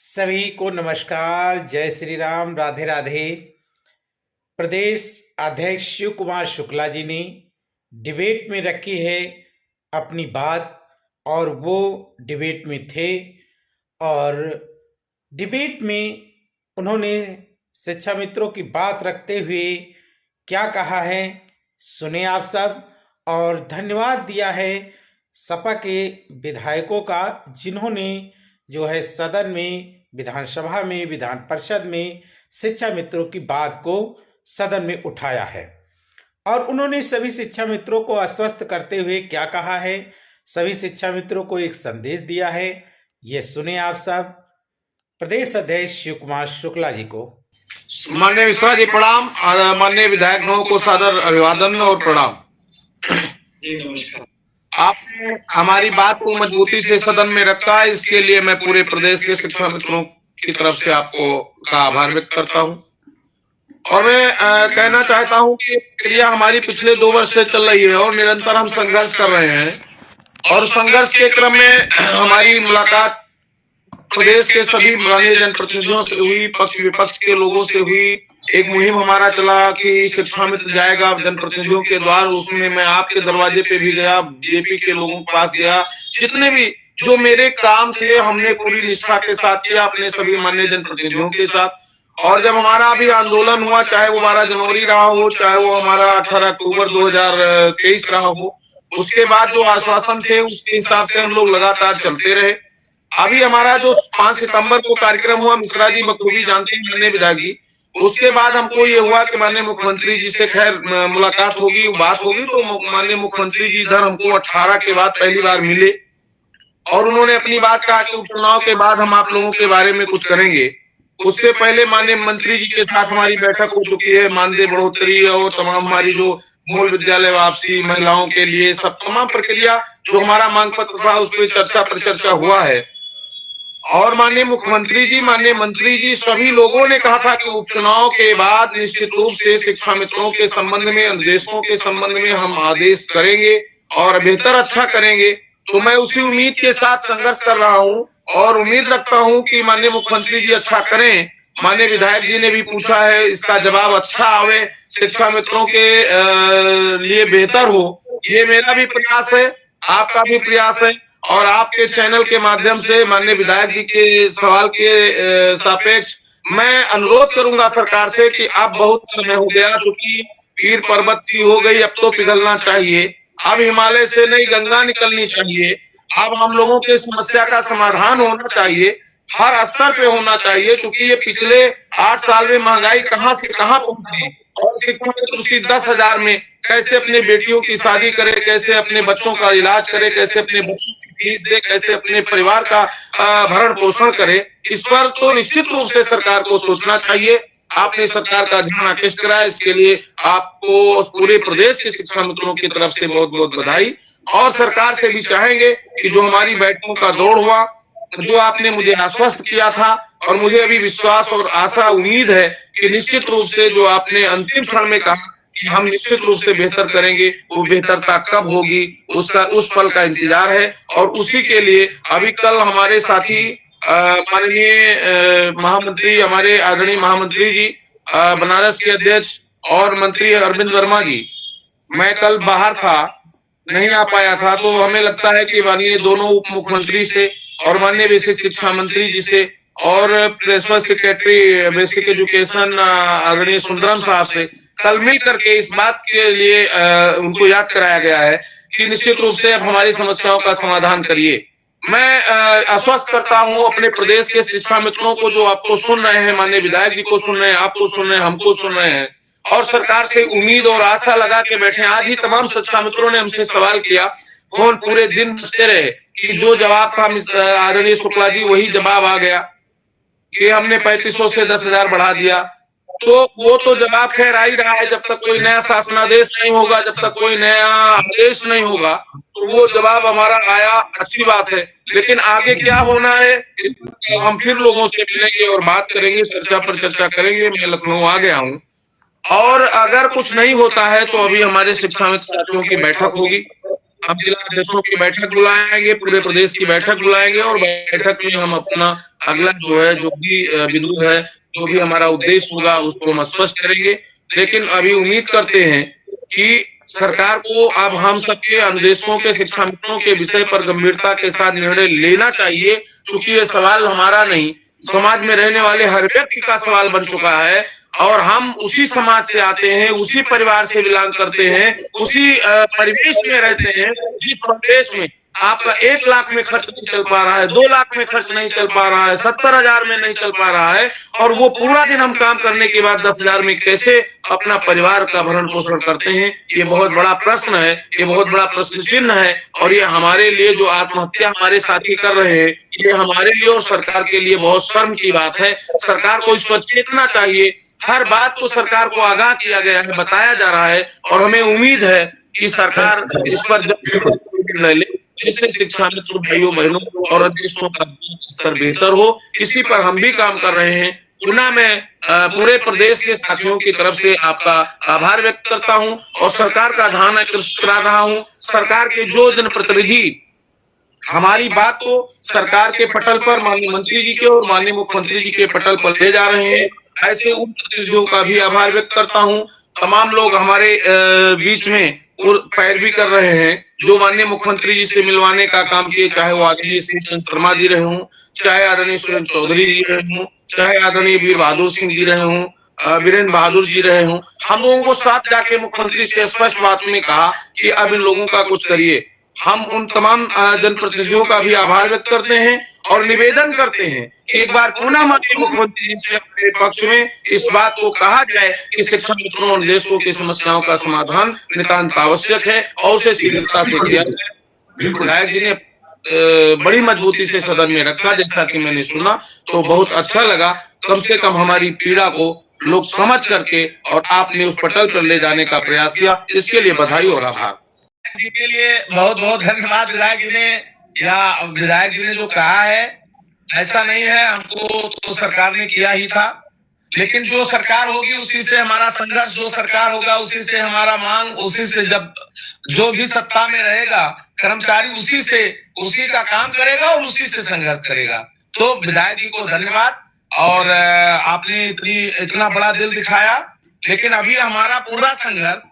सभी को नमस्कार, जय श्री राम, राधे राधे। प्रदेश अध्यक्ष शिव कुमार शुक्ला जी ने डिबेट में रखी है अपनी बात, और वो डिबेट में थे। और डिबेट में उन्होंने शिक्षा मित्रों की बात रखते हुए क्या कहा है, सुने आप सब। और धन्यवाद दिया है सपा के विधायकों का, जिन्होंने जो है सदन में, विधानसभा में, विधान परिषद में शिक्षा मित्रों की बात को सदन में उठाया है। और उन्होंने सभी शिक्षा मित्रों को आश्वस्त करते हुए क्या कहा है, सभी शिक्षा मित्रों को एक संदेश दिया है। ये सुने आप सब। प्रदेश अध्यक्ष शिव कुमार शुक्ला जी को माननीय मिश्रा जी प्रणाम। माननीय विधायकों को सादर अभिवादन और प्रणाम। जी नमस्कार। आपने हमारी बात को मजबूती से सदन में रखा, इसके लिए मैं पूरे प्रदेश के शिक्षा मित्रों की तरफ से आपको का आभार व्यक्त करता हूं। और मैं कहना चाहता हूं कि प्रक्रिया हमारी पिछले 2 वर्ष से चल रही है और निरंतर हम संघर्ष कर रहे हैं। और संघर्ष के क्रम में हमारी मुलाकात प्रदेश के सभी माननीय जनप्रतिनिधियों से हुई, पक्ष विपक्ष के लोगों से हुई। एक मुहिम हमारा चला कि शिक्षा मित्र जाएगा जनप्रतिनिधियों के द्वार, उसमें मैं आपके दरवाजे पे भी गया, बीजेपी के लोगों के पास गया। जितने भी जो मेरे काम थे हमने पूरी निष्ठा के साथ किया अपने सभी माननीय जनप्रतिनिधियों के साथ। और जब हमारा अभी आंदोलन हुआ, चाहे वो 12 जनवरी रहा हो, चाहे वो हमारा 18 अक्टूबर 2023 रहा हो, उसके बाद जो आश्वासन थे उसके हिसाब से हम लोग लगातार चलते रहे। अभी हमारा जो 5 सितंबर को कार्यक्रम हुआ, मिश्रा जी बखूबी जानते हैं माननीय विधायक जी, उसके बाद हमको ये हुआ कि माननीय मुख्यमंत्री जी से खैर मुलाकात होगी, बात होगी। तो माननीय मुख्यमंत्री जी इधर हमको 18 के बाद पहली बार मिले और उन्होंने अपनी बात कहा कि उपचुनाव के बाद हम आप लोगों के बारे में कुछ करेंगे। उससे पहले माननीय मंत्री जी के साथ हमारी बैठक हो चुकी है, मानदेय बढ़ोतरी और तमाम हमारी जो मूल विद्यालय वापसी, महिलाओं के लिए सब तमाम प्रक्रिया जो हमारा मांग पत्र था उस पर चर्चा परिचर्चा हुआ है। और माननीय मुख्यमंत्री जी, माननीय मंत्री जी, सभी लोगों ने कहा था कि उपचुनाव के बाद निश्चित रूप से शिक्षा मित्रों के संबंध में, अनुदेशकों के संबंध में हम आदेश करेंगे और बेहतर अच्छा करेंगे। तो मैं उसी उम्मीद के साथ संघर्ष कर रहा हूं और उम्मीद रखता हूं कि माननीय मुख्यमंत्री जी अच्छा करें। माननीय विधायक जी ने भी पूछा है, इसका जवाब अच्छा आवे, शिक्षा मित्रों के लिए बेहतर हो, ये मेरा भी प्रयास है, आपका भी प्रयास है। और आपके चैनल के माध्यम से माननीय विधायक जी के सवाल के सापेक्ष मैं अनुरोध करूंगा सरकार से कि अब बहुत समय हो गया, क्योंकि पीर पर्वत सी हो गई, अब तो पिघलना चाहिए। अब हिमालय से नई गंगा निकलनी चाहिए। अब हम लोगों के समस्या का समाधान होना चाहिए, हर स्तर पे होना चाहिए, क्योंकि ये पिछले 8 साल में महंगाई कहां से कहां पहुंची। और शिक्षा मित्र उसी 10,000 में कैसे अपने बेटियों की शादी करे, कैसे अपने बच्चों का इलाज करे, कैसे अपने बच्चों की फीस दे, कैसे अपने परिवार का भरण पोषण करे, इस पर तो निश्चित रूप से सरकार को सोचना चाहिए। आपने सरकार का ध्यान आकृष्ट कराया, इसके लिए आपको पूरे प्रदेश के शिक्षा मित्रों की तरफ से बहुत बहुत बधाई। और सरकार से भी चाहेंगे कि जो हमारी बैठकों का दौर हुआ, जो आपने मुझे आश्वस्त किया था, और मुझे अभी विश्वास और आशा उम्मीद है कि निश्चित रूप से जो आपने अंतिम क्षण में कहा कि हम निश्चित रूप से बेहतर करेंगे, वो बेहतरता कब होगी उसका, उस पल का इंतजार है। और उसी के लिए अभी कल हमारे साथी माननीय महामंत्री, हमारे आदरणीय महामंत्री जी, बनारस के अध्यक्ष और मंत्री अरविंद वर्मा जी, मैं कल बाहर था, नहीं आ पाया था, तो हमें लगता है कि माननीय दोनों उप मुख्यमंत्री से और माननीय बेसिक शिक्षा मंत्री जी से और प्रिंसिपल सेक्रेटरी बेसिक एजुकेशन आदरणीय सुंदरम साहब से कल मिल करके इस बात के लिए उनको याद कराया गया है कि निश्चित रूप से अब हमारी समस्याओं का समाधान करिए। मैं आश्वस्त करता हूं अपने प्रदेश के शिक्षा मित्रों को, जो आपको सुन रहे हैं, माननीय विधायक जी को सुन रहे हैं, आपको सुन रहे हैं, हमको सुन रहे हैं, और सरकार से उम्मीद और आशा लगा के बैठे। आज ही तमाम शिक्षा मित्रों ने हमसे सवाल किया, फोन पूरे दिन बजते रहे कि जो जवाब था आदरणीय शुक्ला जी वही जवाब आ गया कि हमने 3500 से 10,000 बढ़ा दिया। तो वो तो जवाब खैर आ ही रहा है, जब तक कोई नया शासनादेश नहीं होगा, जब तक कोई नया आदेश नहीं होगा, तो वो जवाब हमारा आया, अच्छी बात है। लेकिन आगे क्या होना है इस पर हम फिर लोगों से मिलेंगे और बात करेंगे, चर्चा पर चर्चा करेंगे। मैं लखनऊ आ गया हूँ, और अगर कुछ नहीं होता है तो अभी हमारे शिक्षा मित्र साथियों की बैठक होगी हम जिला अध्यक्षों की बैठक बुलाएंगे, पूरे प्रदेश की बैठक बुलाएंगे और बैठक में हम अपना अगला जो है, जो भी बिंदु है, जो भी हमारा उद्देश्य होगा उसको हम स्पष्ट करेंगे। लेकिन अभी उम्मीद करते हैं कि सरकार को अब हम सबके अनुदेशकों के, शिक्षा मित्रों के विषय पर गंभीरता के साथ निर्णय लेना चाहिए, क्योंकि ये सवाल हमारा नहीं, समाज में रहने वाले हर व्यक्ति का सवाल बन चुका है और हम उसी समाज से आते हैं, उसी परिवार से बिलोंग करते हैं, उसी परिवेश में रहते हैं जिस परिवेश में आपका 1 लाख में खर्च नहीं चल पा रहा है, 2 लाख में खर्च नहीं चल पा रहा है, 70,000 में नहीं चल पा रहा है, और वो पूरा दिन हम काम करने के बाद 10,000 में कैसे अपना परिवार का भरण पोषण करते हैं। ये बहुत बड़ा प्रश्न है, ये बहुत बड़ा प्रश्न चिन्ह है, और ये हमारे लिए जो आत्महत्या हमारे साथी कर रहे हैं, ये हमारे लिए और सरकार के लिए बहुत शर्म की बात है। सरकार को इस पर चेतना चाहिए। हर बात को सरकार को आगाह किया गया है, बताया जा रहा है, और हमें उम्मीद है कि सरकार इस पर निर्णय ले, जिससे शिक्षा मित्र भाइयों बहनों और अध्यक्षों का स्तर बेहतर हो। इसी पर हम भी काम कर रहे हैं। पुनः मैं पूरे प्रदेश के साथियों की तरफ से आपका आभार व्यक्त करता हूं और सरकार का ध्यान आकृष्ट करा रहा हूं। सरकार के जो जनप्रतिनिधि हमारी बात को सरकार के पटल पर, माननीय मंत्री जी के और माननीय मुख्यमंत्री जी के पटल पर ले जा रहे हैं, ऐसे उन प्रतिनिधियों का भी आभार व्यक्त करता हूं। तमाम लोग हमारे बीच में पैरवी कर रहे हैं, जो माननीय मुख्यमंत्री जी से मिलवाने का काम किए, चाहे वो आदरणीय श्री चंद्र शर्मा जी रहे हों, चाहे आदरणीय सुरेंद्र चौधरी जी रहे हों, चाहे आदरणीय वीर बहादुर सिंह जी रहे हों, वीरेंद्र बहादुर जी रहे हों। हम लोगों को साथ जाके मुख्यमंत्री से स्पष्ट बात में कहा कि अब इन लोगों का कुछ करिए। हम उन तमाम जनप्रतिनिधियों का भी आभार व्यक्त करते हैं और निवेदन करते हैं कि एक बार पुनः माननीय मुख्यमंत्री जी से अपने पक्ष में इस बात को कहा जाए कि शिक्षा मित्रों और निदेशकों की समस्याओं का समाधान नितांत आवश्यक है और उसे शीघ्रता से किया जाए। विधायक जी ने बड़ी मजबूती से सदन में रखा, जैसा कि मैंने सुना तो बहुत अच्छा लगा। कम से कम हमारी पीड़ा को लोग समझ करके और आपने उस पटल पर ले जाने का प्रयास किया, इसके लिए बधाई और आभार जी के लिए बहुत बहुत धन्यवाद। विधायक जी ने, या विधायक जी ने जो कहा है, ऐसा नहीं है, हमको तो सरकार ने किया ही था, लेकिन जो सरकार होगी उसी से हमारा संघर्ष, जो सरकार होगा उसी से हमारा मांग, उसी से जब जो भी सत्ता में रहेगा कर्मचारी उसी का काम करेगा और उसी से संघर्ष करेगा। तो विधायक जी को धन्यवाद, और आपने इतना बड़ा दिल दिखाया। लेकिन अभी हमारा पूरा संघर्ष,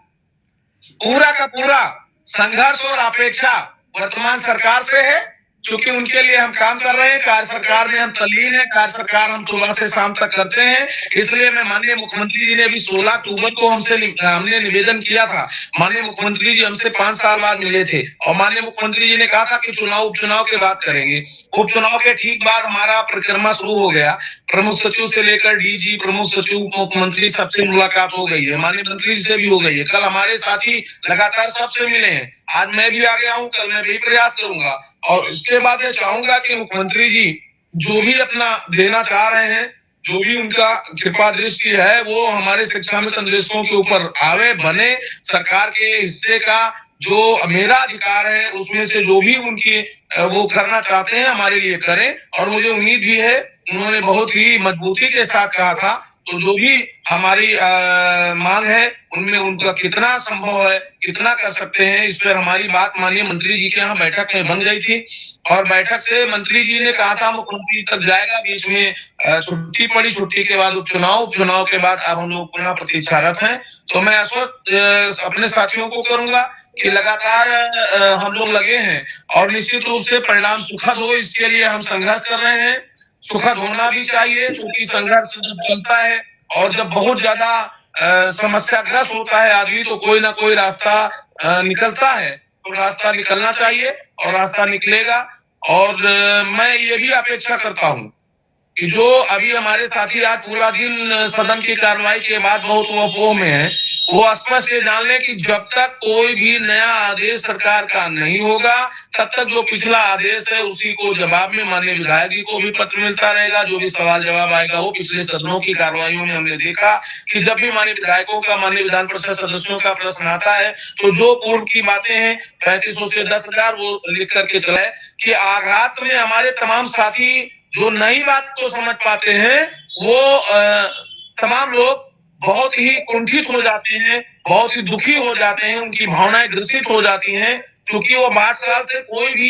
पूरा का पूरा संघर्ष और अपेक्षा वर्तमान सरकार से है, क्योंकि उनके लिए हम काम कर रहे हैं। कार्य सरकार में हम तल्लीन हैं, कार्य सरकार हम सुबह से शाम तक करते हैं। इसलिए मैं माननीय मुख्यमंत्री जी ने भी 16 अक्टूबर को हमने निवेदन किया था। माननीय मुख्यमंत्री जी हमसे 5 साल बाद मिले थे और माननीय मुख्यमंत्री जी ने कहा था कि उपचुनाव के बाद करेंगे। उपचुनाव के ठीक बाद हमारा परिक्रमा शुरू हो गया। प्रमुख सचिव से लेकर डीजी, प्रमुख सचिव, मुख्यमंत्री, सबसे मुलाकात हो गई है, माननीय मंत्री जी से भी हो गई है। कल हमारे साथी लगातार सबसे मिले हैं, आज मैं भी आ गया हूँ, कल मैं भी प्रयास करूंगा। और उसके बाद मैं चाहूंगा कि मुख्यमंत्री जी जो भी अपना देना चाह रहे हैं, जो भी उनका कृपा दृष्टि है, वो हमारे शिक्षा मित्र निदेशकों के ऊपर आवे, बने। सरकार के हिस्से का जो मेरा अधिकार है उसमें से जो भी उनकी वो करना चाहते हैं हमारे लिए करें। और मुझे उम्मीद भी है, उन्होंने बहुत ही मजबूती के साथ कहा था, तो जो भी हमारी मांग है उनमें उनका कितना संभव है, कितना कर सकते हैं, इस पर हमारी बात माननीय मंत्री जी के यहाँ बैठक में बन गई थी। और बैठक से मंत्री जी ने कहा था मुख्यमंत्री तक जाएगा, बीच में छुट्टी पड़ी, छुट्टी के बाद उपचुनाव के बाद अब हम लोग पुनः प्रतीक्षारत हैं। तो मैं आश्वस्त अपने साथियों को करूंगा कि लगातार हम लोग लगे हैं और निश्चित रूप से परिणाम सुखद हो, इसके लिए हम संघर्ष कर रहे हैं। सुखद होना भी चाहिए, क्योंकि संघर्ष जब चलता है और जब बहुत ज्यादा समस्याग्रस्त होता है आदमी, तो कोई ना कोई रास्ता निकलता है। तो रास्ता निकलना चाहिए और रास्ता निकलेगा। और मैं ये भी अपेक्षा करता हूँ कि जो अभी हमारे साथी आज पूरा दिन सदन की कार्रवाई के बाद बहुत अपोह में है, वो स्पष्ट जान लें कि जब तक कोई भी नया आदेश सरकार का नहीं होगा, तब तक जो पिछला आदेश है उसी को जवाब में माननीय विधायक जी को भी पत्र मिलता रहेगा। जो भी सवाल जवाब आएगा वो पिछले सदनों की कार्रवाइयों में हमने देखा कि जब भी माननीय विधायकों का, माननीय विधान परिषद सदस्यों का प्रश्न आता है, तो जो पूर्व की बातें हैं 3500 से 10,000 वो लिख करके चलाए कि आघात में हमारे तमाम साथी जो नई बात को समझ पाते हैं, वो तमाम लोग बहुत ही कुंठित हो जाते हैं, बहुत ही दुखी हो जाते हैं, उनकी भावनाएं ग्रसित हो जाती हैं, क्योंकि वो 12 साल से कोई भी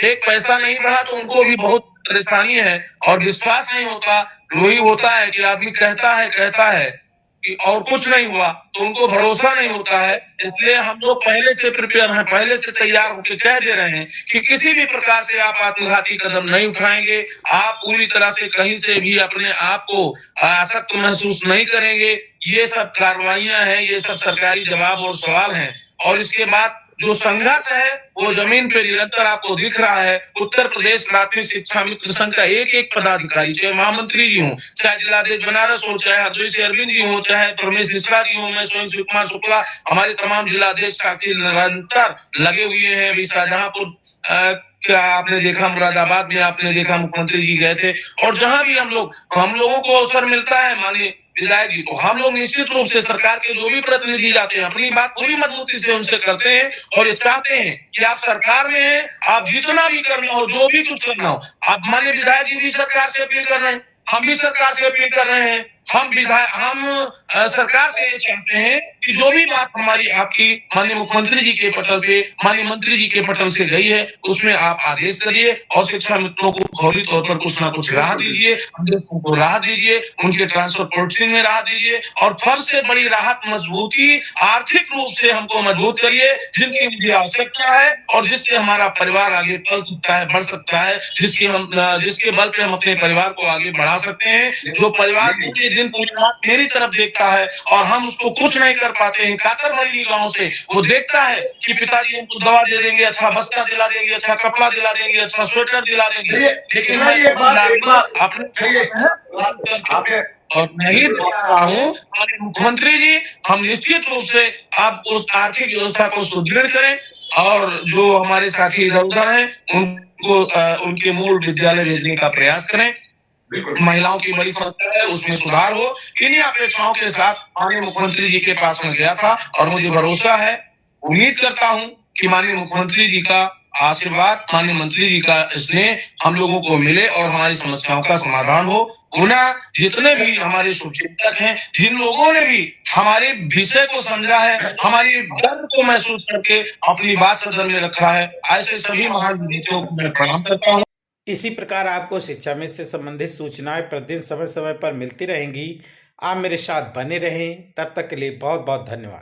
एक पैसा नहीं बढ़ा, तो उनको भी बहुत परेशानी है और विश्वास नहीं होता। वही होता है कि आदमी कहता है कि और कुछ नहीं हुआ, तो उनको भरोसा नहीं होता है। इसलिए हम लोग पहले से प्रिपेयर हैं, पहले से तैयार होकर कह दे रहे हैं कि किसी भी प्रकार से आप आत्मघाती कदम नहीं उठाएंगे, आप पूरी तरह से कहीं से भी अपने आप को आसक्त महसूस नहीं करेंगे। ये सब कार्रवाइयां हैं, ये सब सरकारी जवाब और सवाल हैं। और इसके बाद जो संघर्ष है वो जमीन पे निरंतर आपको दिख रहा है। उत्तर प्रदेश प्राथमिक शिक्षा मित्र संघ का एक एक पदाधिकारी, चाहे महामंत्री जी हो, चाहे जिलाध्यक्ष बनारस हो, चाहे हरदोई से अरविंद जी हो, चाहे परमेश मिश्रा जी हो, मैं स्वयं शिव कुमार शुक्ला, हमारे तमाम जिलाध्यक्ष साथी निरंतर लगे हुए हैं। अभी शाहजहांपुर क्या आपने देखा, मुरादाबाद में आपने देखा, मुख्यमंत्री जी गए थे। और जहां भी हम लोगों को अवसर मिलता है माननीय विधायक जी को, हम लोग निश्चित रूप से सरकार के जो भी प्रतिनिधि जाते हैं अपनी बात पूरी मजबूती से उनसे करते हैं और ये चाहते हैं कि आप सरकार में हैं, आप जितना भी करना हो, जो भी कुछ करना हो, आप माननीय विधायक जी भी सरकार से अपील कर रहे हैं, हम भी सरकार से अपील कर रहे हैं। हम सरकार से ये चाहते हैं कि जो भी बात हमारी आपकी माननीय मुख्यमंत्री जी के पटल पे, माननीय मंत्री जी के पटल से गई है, उसमें आप आदेश करिए और शिक्षा मित्रों को फौरी तौर पर कुछ ना कुछ राहत दीजिए, उनको राहत दीजिए, उनके ट्रांसफर प्रोसेसिंग में राहत दीजिए और सबसे बड़ी राहत मजबूती, आर्थिक रूप से हमको मजबूत करिए, जिनकी मुझे आवश्यकता है और जिससे हमारा परिवार आगे पल सकता है, बढ़ सकता है, जिसके बल पे हम अपने परिवार को आगे बढ़ा सकते हैं। जो परिवार पूरे दिन पूरी रात मेरी तरफ देखता है और हम उसको कुछ नहीं कर पाते हैं, कातर भरी निगाहों से वो देखता है कि पिताजी हमको दवा दे देंगे, अच्छा बस्ता दिला देंगे, अच्छा कपड़ा दिला देंगे, अच्छा स्वेटर दिला देंगे, लेकिन मैं ये बात अपने और नहीं दे रहा हूँ। मुख्यमंत्री जी, हम निश्चित रूप से आप उस आर्थिक व्यवस्था को सुदृढ़ करें और जो हमारे साथी इधर उधर हैं उनको उनके मूल विद्यालय भेजने का प्रयास करें। महिलाओं की बड़ी समस्या है, उसमें सुधार हो। इन्हीं अपेक्षाओं के साथ माननीय मुख्यमंत्री जी के पास में गया था और मुझे भरोसा है, उम्मीद करता हूं कि माननीय मुख्यमंत्री जी का आशीर्वाद, माननीय मंत्री जी का स्नेह हम लोगों को मिले और हमारी समस्याओं का समाधान हो। उन्हें जितने भी हमारे शुभचिंतक हैं, जिन लोगों ने भी हमारे विषय को समझा है, हमारी दर्द को महसूस करके अपनी बात सदन में रखा है, ऐसे सभी महान विभूतियों को मैं प्रणाम करता हूँ। इसी प्रकार आपको शिक्षा में से संबंधित सूचनाएं प्रतिदिन समय समय पर मिलती रहेंगी। आप मेरे साथ बने रहें, तब तक के लिए बहुत बहुत धन्यवाद।